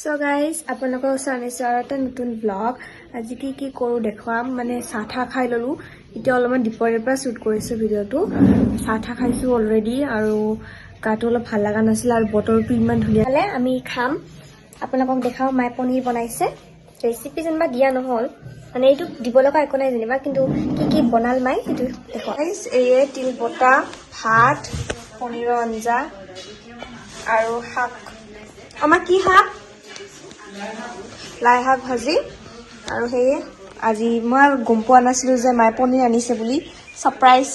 So guys, আপোনালোকৰ ওচৰত এটা নতুন ব্লগ আজি কি কৰো দেখুৱাম মানে চাহা খাই ললো এতিয়া অলপমান দুপৰীয়াৰ পৰা শুট কৰিছো ভিডিওটো চাহা খাইছো অলৰেডি আৰু গাটো অলপ ভাল লাগা নাছিল আৰু বতৰটো ইমান ধুনীয়া হলে আমি খাম আপোনালোকক দেখাও মাই পনীৰ বনাইছে ৰেচিপি যেনবা দিয়া নহল মানে এইটো দিব লগা একো নাই যেনিবা কিন্তু কি বনাল মাই সেইটো দেখো গাইস এই তিল বটা ভাত পনীৰৰ আঞ্জা আৰু শাক আমাৰ কি শাক লাই শাক ভাজি আৰু হেয়ে আজি মই গম পোৱা নাছিলো যে মাই পনীৰ আনিছে বুলি সাৰপ্ৰাইজ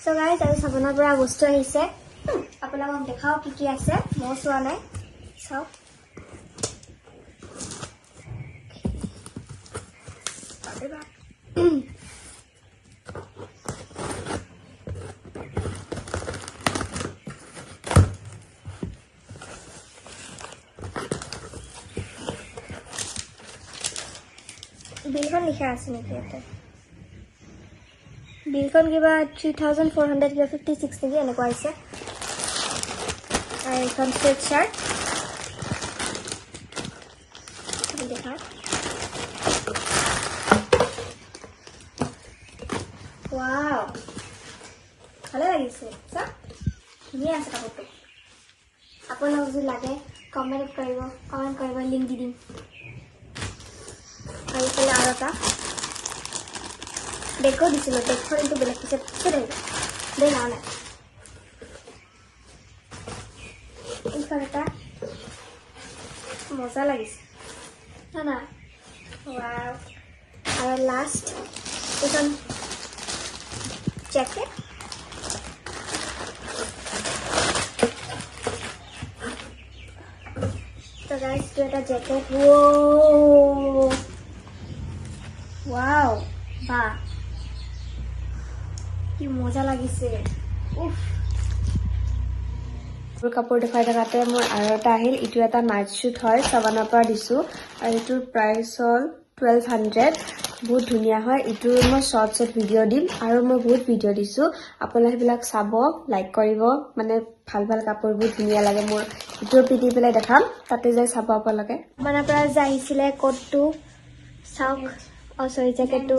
সো গাইস আজি সাবনৰ পৰা বস্তু আহিছে আপোনালোকক দেখাও কি আছে মই চোৱা নাই চাও बिलखन लिखा আছে নেকি এটা বিলখন কিবা 3400 কিবা 56 নেকি এনেকুৱা আছে আৰু এখন স্ট্ৰেট চাৰ্ট দেখা ওয়াও ভালো লাগিছে সা ধুনীয়া আছে কাপোৰটো আপোনালোকক যদি লাগে কমেন্ট কৰিব লিংক দি দিম আৰু ইফালে আৰু এটা দেখো দিছিল দেখো কিন্তু বেলেগ পিছে দে না না ইফালে এটা মজা লাগিছে না না ওয়াও আৰু লাষ্ট এখন জ্যাকেট তো গাইস তো এটা জ্যাকেট ওয়াও বা কি মজা লাগিছে উফ কাপোৰ দেখাই থাকাতে মোৰ আৰু এটা আহিল ইটো এটা নাইট শুট হয় সাবানৰ পৰা দিছো আৰু ইটোৰ প্ৰাইস হল 1200 বহুত ধুনীয়া হয় ইটোৰ মই শৰ্টছ ভিডিও দিম আৰু মই বহুত ভিডিও দিছো আপোনালোকে বিলাক চাব লাইক কৰিব মানে ভাল কাপোৰ বহুত ধুনীয়া লাগে মোৰ ইটোৰ পিটি পেলাই দেখাম তাতে যাই চাব আপোনালোকে সাবানৰ পৰা যাই আহিছিলে কোটটো চাওক সৰি জ্যাকেটটো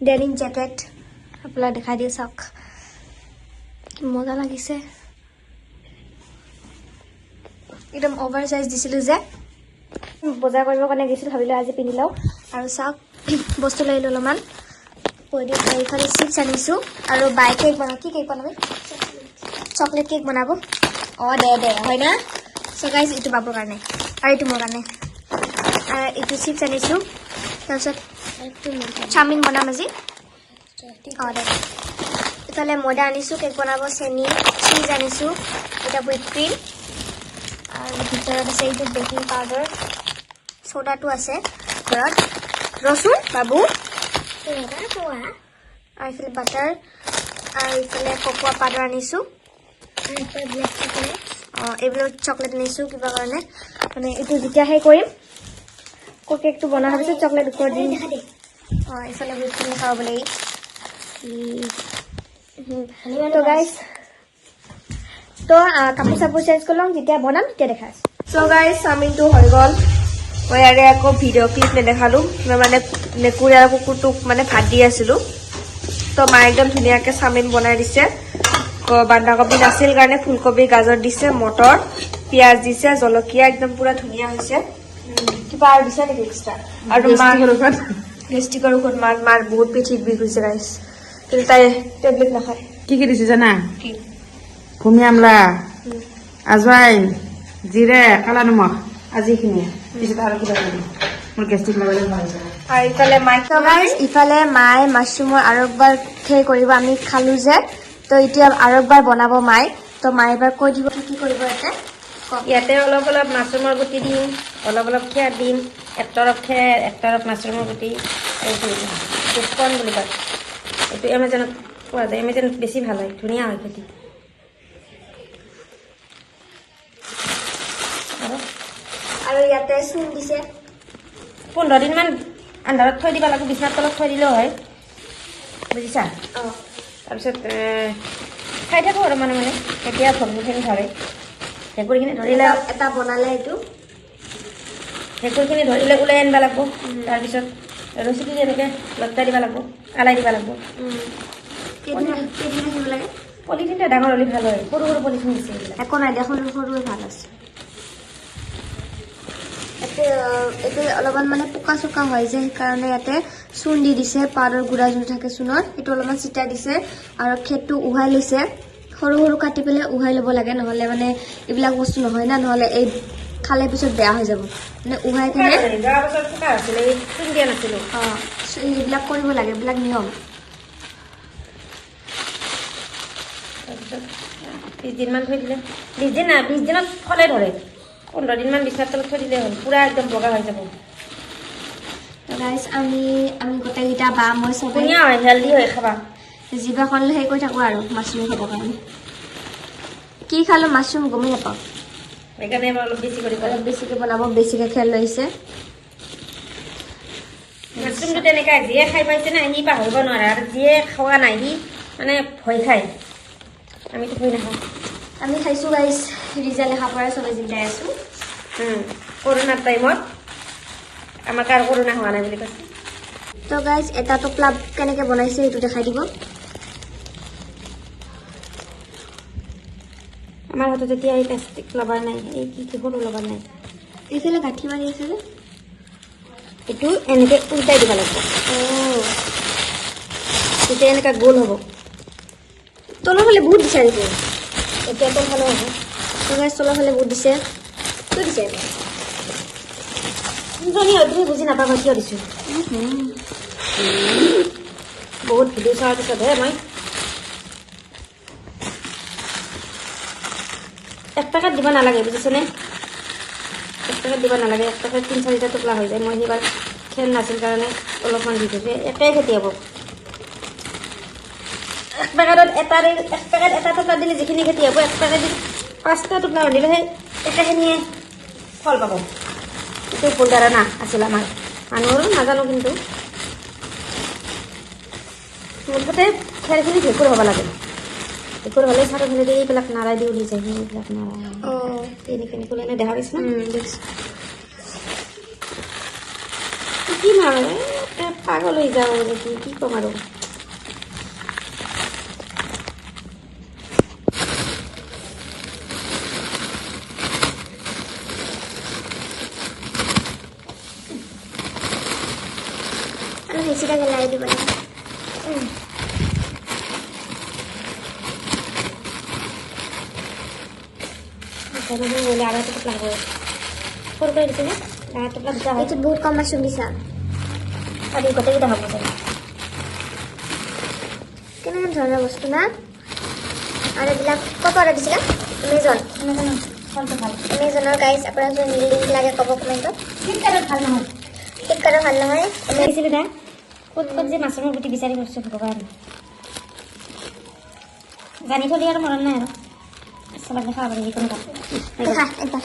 ডেনিম জ্যাকেট আপোনাক দেখাই দিও চাওক মজা লাগিছে একদম ওভাৰ সাইজ দিছিলো যে বজাৰ কৰিব কাৰণে গৈছিল ভাবিলো আজি পিন্ধি লও আৰু চাওক বস্তু লৈ ললমান কৈ দিও এইফালে চিপছ আনিছো আৰু বাই কেক বনাব কি কেক বনাবি চকলেট কেক বনাব দে হয় না সো গাইস ইটো বাবুৰ কাৰণে আৰু ইটো মোৰ কাৰণে আৰু ইটো চিপছ আনিছো তাৰপিছত চাওমিন বনাম আজি দে ইফালে ময়দা আনিছো কেক বনাব চেনি চীজ আনিছো এটা হুইপ ক্ৰীম আৰু ভিতৰত আছে এইটো বেকিং পাউডাৰ সোডাটো আছে ঘৰত ৰসুন বাবু আৰু ইফালে বাটাৰ আৰু ইফালে কোকোৱা পাউডাৰ আনিছো এইবিলাক চকলেট আনিছো কিবা কাৰণে মানে এইটো যেতিয়া হে কৰিম কেকটো বনা হৈছে চকলেট ওপৰত দিম ইফালে হুইপ ক্ৰীম খাব লাগি তো গাইস তো কাপোৰ চাপোৰ চেঞ্জ কৰিলম যেতিয়া বনাম তেতিয়া দেখা আছে সো গাইস চাওমিনটো হৈ গল মই ইয়াৰে আকৌ ভিডিও ক্লিপ নেদেখালো মানে নেকুৰী আৰু কুকুৰটোক মানে ভাত দি আছিলো তো মা একদম ধুনীয়াকে চাওমিন বনাই দিছে বন্ধাকবি নাছিল কাৰণে ফুলকবি গাজৰ দিছে মটৰ পিয়াজ দিছে জলকীয়া একদম পুৰা ধুনীয়া হৈছে কিবা আৰু দিছে নেকি এক্সট্ৰা আৰু গেষ্টিকৰ ঔষধ মাৰ বহুত পিঠিত বিষ হৈছে গাইস কিন্তু তাই টেবলেট নাখায় কি দিছে জানা কি ভূমি আমলা আজৱাইন জিৰে কালা নিমখ আজিখিনি পিছত আৰু কিবা মোৰ গেষ্টিক লগালে ভাল হৈছে আৰু ইফালে মায়ে মাছৰুমৰ আৰু একবাৰ সেই কৰিব আমি খালো যে তো এতিয়া আৰু একবাৰ বনাব মায়ে তো মায়ে এবাৰ কৈ দিব কি কৰিব ইয়াতে অলপ মাছৰুমৰ গুটি দিম অলপ খেৰ দিম এক তৰফ মাছৰুমৰ গুটি কণ বুলি কয় এইটো এমাজনত পোৱা যায় এমাজনত বেছি ভাল হয় ধুনীয়া হয় খেতি আৰু ইয়াতে চূণ দিছে 15 দিনমান আন্ধাৰত থৈ দিব লাগে বিছনাৰ তলত থৈ দিলেও হয় বুজিছা তাৰপিছত খাই থাকো আৰু মানে কেতিয়া ভগ্নীখিনি ধৰে ভেঁকুৰীখিনি ধৰিলে এটা বনালে এইটো ভেঁকুৰখিনি ধৰিলে ওলাই আনিব লাগিব তাৰপিছত ৰছীটো এনেকৈ লটকাই দিব লাগিব আলাই দিব লাগিব কেইদিন ৰাখিব লাগে পলিথিনটা ডাঙৰ হ'লে ভাল হয় সৰু সৰু পলিথিন দিছে এইবিলাক একো নাই দিয়া সৰু সৰুৱে ভাল আছে ইয়াতে অলপমান মানে পোকা চোকা হয় যে সেইকাৰণে ইয়াতে চূণ দি দিছে পাউডাৰ গুড়া যোনটো থাকে চূণৰ সেইটো অলপমান চিটাই দিছে আৰু খেৰটো উহাই লৈছে সৰু সৰু কাটি পেলাই উহাই ল'ব লাগে নহ'লে মানে এইবিলাক বস্তু নহয় না নহ'লে এই খালে পিছত বেয়া হৈ যাব মানে উহাই কেনে যোৱা বছৰ পোকা হৈছিলে চূণ দিয়া নাছিলোঁ অঁ এইবিলাক কৰিব লাগে এইবিলাক নিয়ম তাৰপিছত 20 দিনমান থৈ দিলে 20 দিন না 20 দিনত ফলে ধৰে 15 দিনমান বিছনাৰ তলত থৈ দিলে হ'ল পুৰা একদম বগা হৈ যাব গাইজ আমি গোটেইকেইটা বা মই চবেই ধুনীয়া হয় হেল্ডি হয় খাবা জিভাখনলৈ হেৰি কৰি থাকোঁ আৰু মাছৰুম খাবৰ কাৰণে কি খালোঁ মাছৰুম গমেই নাপাওঁ সেইকাৰণে এবাৰ অলপ বেছি কৰিব অলপ বেছিকৈ বনাব বেছিকৈ খেল লৈছে মাছৰুমটো তেনেকৈ যিয়ে খাই পাইছে না সি পাহৰিব নোৱাৰে আৰু যিয়ে খোৱা নাই সি মানে ভয় খায় আমিতো ভয় নাখাওঁ আমি খাইছোঁ গাইজ ৰিজাল্ট দেখা পৰাই চবেই জিন্দাই আছোঁ কৰোণাৰ টাইমত আমাক আৰু কৰোণা হোৱা নাই বুলি কৈছে তো গাইজ এটা টোপলা কেনেকৈ বনাইছে সেইটো দেখাই দিব আমাৰ হাতত এতিয়া এই প্লাষ্টিক লবাৰ নাই এই কি সৰু লবাৰ নাই এইফালে গাঁঠি মাৰি আছে যে এইটো এনেকৈ উল্টাই দিব লাগিব অঁ তেতিয়া এনেকৈ গোল হ'ব তলৰ ফালে বহুত দিছে নেকি এতিয়া তলফালে হ'ব তো গাইজ তলৰ ফালে বহুত দিছে কি দিছে কিজানি হয় তুমি বুজি নাপাবা কিয় দিছোঁ বহুত ভিডিঅ' চোৱাৰ পিছতহে মই 1 পেকেট দিব নালাগে বুজিছেনে 1 পেকেট দিব নালাগে 1 পেকেট 3-4টা টোপলা হৈ যায় মই সেইবাৰ খেল নাছিল কাৰণে অলপমান দি দিছোঁ একেই খেতি হ'ব 1 পেকেটত এটা টোপলা দিলে যিখিনি খেতি হ'ব 1 পেকেট 5টা টোপলা দিলে সেই একেখিনিয়ে ফল পাব এইটো ভুল ধাৰণা আছিল আমাৰ মানুহৰো নাজানো কিন্তু মুঠতে খেৰখিনি ভেঁকুৰ হ'ব লাগে ভেঁকুৰ হ'লে চাৰিওফালে এইবিলাক নাৰাই দি উলি যায় এইবিলাক নাৰাই অঁ এনেকৈ এনেকৈ দেখা পাইছোঁ দেখিছোঁ কি মাৰ পাগল হৈ যাওঁ নেকি কি ক'ম আৰু আৰু বেছিকৈ লাৰি দিব লাগে আৰু এটা টোপলা হ'ব সৰু কৰি দিছেনে আৰু টোপলা দুটা হয় এইটোত বহুত কম মাছৰুম দিছা আৰু গোটেইকেইটা হ'ব চাগে কেনেকুৱা ধৰণৰ বস্তু না আৰু এইবিলাক ক'ৰ পৰা অৰ্ডাৰ দিছিলা এমেজন ফলটো ভাল এমেজনৰ গাইজ আপোনাৰ যদি লিংক লাগে ক'ব কমেণ্টত ফ্লিপকাৰ্টত ভাল নহয় ফ্লিপকাৰ্টৰ ভাল নহয় দিছিলোঁ দা ক'ত যে মাছৰুমৰ গুটি বিচাৰি ফুৰিছোঁ ভগৱান জানি থলি আৰু মৰণ নাই আৰু চবকে খাব পাৰি যিকোনো কাম দেখা একদম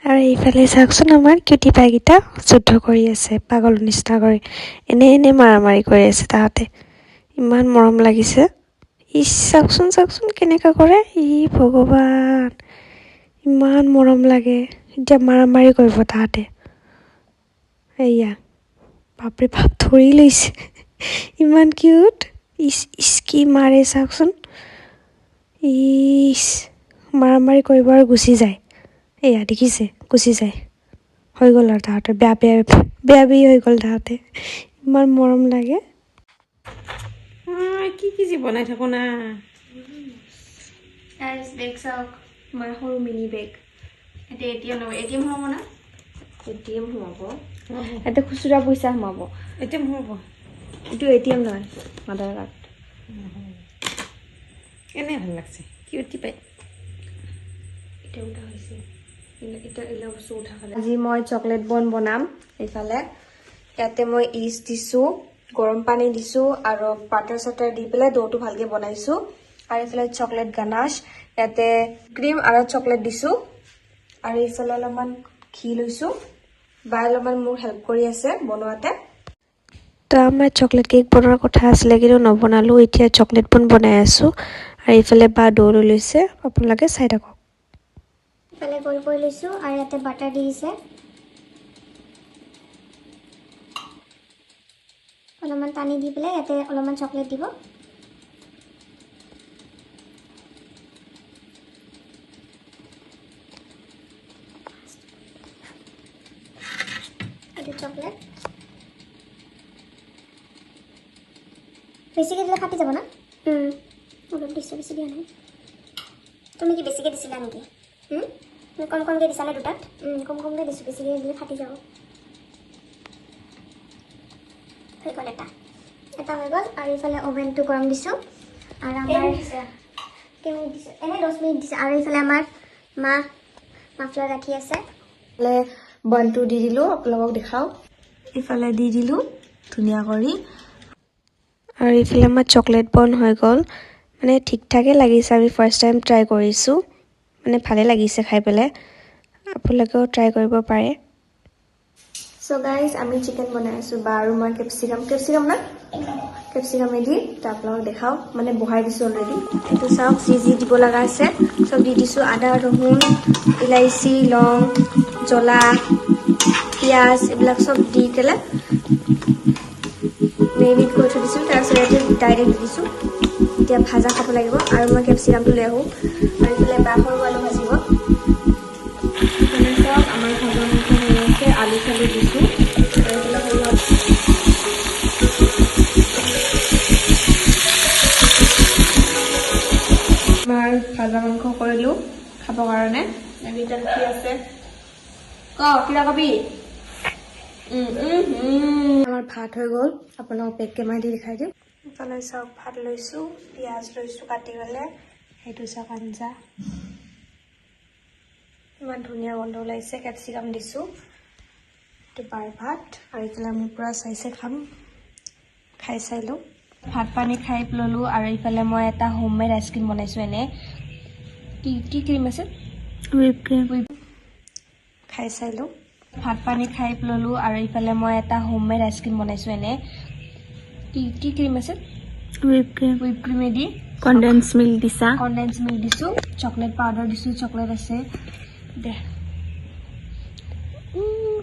আৰু এইফালে চাওকচোন আমাৰ কিউটি পাইকেইটা যুদ্ধ কৰি আছে পাগল নিচিনা কৰি এনে মাৰামাৰি কৰি আছে তাহাঁতে ইমান মৰম লাগিছে চাওকচোন কেনেকুৱা কৰে ই ভগৱান ইমান মৰম লাগে এতিয়া মাৰামাৰি কৰিব তাহাঁতে এয়া বাপৰে বাপ ধৰি লৈছে ইমান কিউট ইচ কি মাৰে চাওকচোন মাৰামাৰি কৰিব আৰু গুচি যায় এয়া দেখিছে গুচি যায় হৈ গ'ল আৰু তাহাঁতে বেয়া হৈ গ'ল তাহাঁতে ইমান মৰম লাগে কি যি বনাই থাকোঁ না বেগ চাওক আমাৰ সৰু মিনি বেগ এতিয়া এটিএম হ'ব না এটিএম সোমাব ইয়াতে খুচুৰা পইচা সোমাব এতিয়া হ'ব এইটো এটিএম নহয় আধাৰ কাৰ্ড এনেই ভাল লাগছে কিউটি পাই এতিয়া উঠা হৈছে বস্তু উঠা আজি মই চকলেট বন বনাম এইফালে ইয়াতে মই ইষ্ট দিছোঁ গৰম পানী দিছোঁ আৰু বাটাৰ চাটাৰ দি পেলাই দৌটো ভালকৈ বনাইছোঁ আৰু এইফালে চকলেট গানাছ ইয়াতে ক্ৰীম আৰু চকলেট দিছোঁ আৰু এইফালে অলপমান ঘি লৈছোঁ বা অলপমান মোক হেল্প কৰি আছে বনোৱাতে তো আমাৰ চকলেট কেক বনোৱাৰ কথা আছিলে কিন্তু নবনালোঁ এতিয়া চকলেট বন বনাই আছোঁ আৰু এইফালে বা দৌৰ লৈছে আপোনালোকে চাই থাকক ইফালে বইল কৰি লৈছোঁ আৰু ইয়াতে বাটাৰ দি দিছে অলপমান টানি দি পেলাই ইয়াতে অলপমান চকলেট দিব এইটো চকলেট বেছিকৈ দিলে ফাটি যাব না অলপ দিছোঁ বেছি দিয়া নাই তুমি কি বেছিকৈ দিছিলা নেকি তুমি কম কমকৈ দিছানে দুটাত কম কমকৈ দিছোঁ বেছিকৈ দিলে ফাটি যাব হৈ গ'ল এটা হৈ গ'ল আৰু ইফালে অভেনটো গৰম দিছোঁ আৰু আমাৰ কেইমিনিট দিছোঁ এনেই 10 মিনিট দিছে আৰু ইফালে আমাৰ মাফলাৰ ৰাখি আছে ইফালে বনটো দি দিলোঁ আপোনালোকক দেখাওঁ ইফালে দি দিলোঁ ধুনীয়া কৰি আৰু ইফালে আমাৰ চকলেট বন হৈ গ'ল মানে ঠিক ঠাকে লাগিছে আমি ফাৰ্ষ্ট টাইম ট্ৰাই কৰিছোঁ মানে ভালে লাগিছে খাই পেলাই আপোনালোকেও ট্ৰাই কৰিব পাৰে চ' গাইজ আমি চিকেন বনাই আছোঁ বা আৰু মই কেপচিকাম না কেপচিকামেদি আপোনালোকক দেখাওঁ মানে বহাই দিছোঁ অলৰেডি এইটো চাওক যি দিব লগা আছে চব দি দিছোঁ আদা ৰহুন ইলাইচি লং জ্বলা পিঁয়াজ এইবিলাক চব দি পেলাই মেৰিনেট কৰি থৈ দিছোঁ তাৰপিছত ইয়াতে ডাইৰেক্ট দিছোঁ এতিয়া ভাজা খাব লাগিব আৰু মই কেপচিকামটো লৈ আহোঁ আৰু এইফালে সৰু আলু ভাজিব ইফালে চাওক আমাৰ ভাজা মাংস হৈ আছে আলু চালু দিছোঁ আৰু এইফালে আমাৰ ভাজা মাংস কৰিলোঁ খাবৰ কাৰণে এতিয়া কি আছে কিবা কবি আমাৰ ভাত হৈ গ'ল আপোনালোকক পেক কেমেৰা দি দেখাই দিম ইফালে চাওক ভাত লৈছোঁ পিঁয়াজ লৈছোঁ কাটি পেলাই সেইটো চাওক আঞ্জা ইমান ধুনীয়া গোন্ধ ওলাইছে কেপচিকাম দিছোঁ এইটো বাৰ ভাত আৰু এইফালে মোৰ পৰা চাইছে খাই চাই লওঁ ভাত পানী খাই ল'লোঁ আৰু ইফালে মই এটা হোমমেড আইচক্ৰীম বনাইছোঁ এনে কি ক্ৰীম আছে হুইপ ক্ৰীম খাই চাই লওঁ ভাত পানী খাই ল'লোঁ আৰু ইফালে মই এটা হোমমেড আইচক্ৰীম বনাইছোঁ এনে কি ক্ৰীম আছে হুইপ ক্ৰীমেদি কনডেন্স মিল্ক দিছোঁ চকলেট পাউডাৰ দিছোঁ চকলেট আছে দে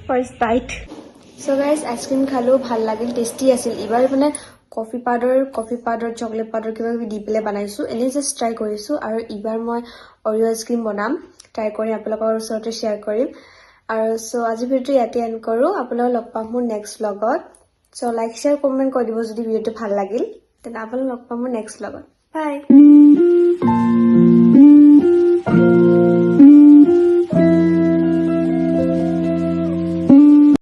ফাৰ্ষ্ট বাইট চ' গাইজ আইচক্ৰীম খালোঁ ভাল লাগিল টেষ্টি আছিল এইবাৰ মানে কফি পাউডাৰ চকলেট পাউডাৰ কিবা কিবি দি পেলাই বনাইছোঁ এনেই জাষ্ট ট্ৰাই কৰিছোঁ আৰু এইবাৰ মই অৰিঅ' আইচক্ৰীম বনাম ট্ৰাই কৰি আপোনালোকৰ ওচৰতে শ্বেয়াৰ কৰিম আৰু চ' আজি ভিডিঅ'টো ইয়াতে এণ্ড কৰোঁ আপোনালোকক লগ পাম মোৰ নেক্সট ব্লগত চ' লাইক শ্বেয়াৰ কমেণ্ট কৰি দিব যদি ভিডিঅ'টো ভাল লাগিল তেনে আপোনালোকক লগ পাম মোৰ নেক্সট ব্লগত বাই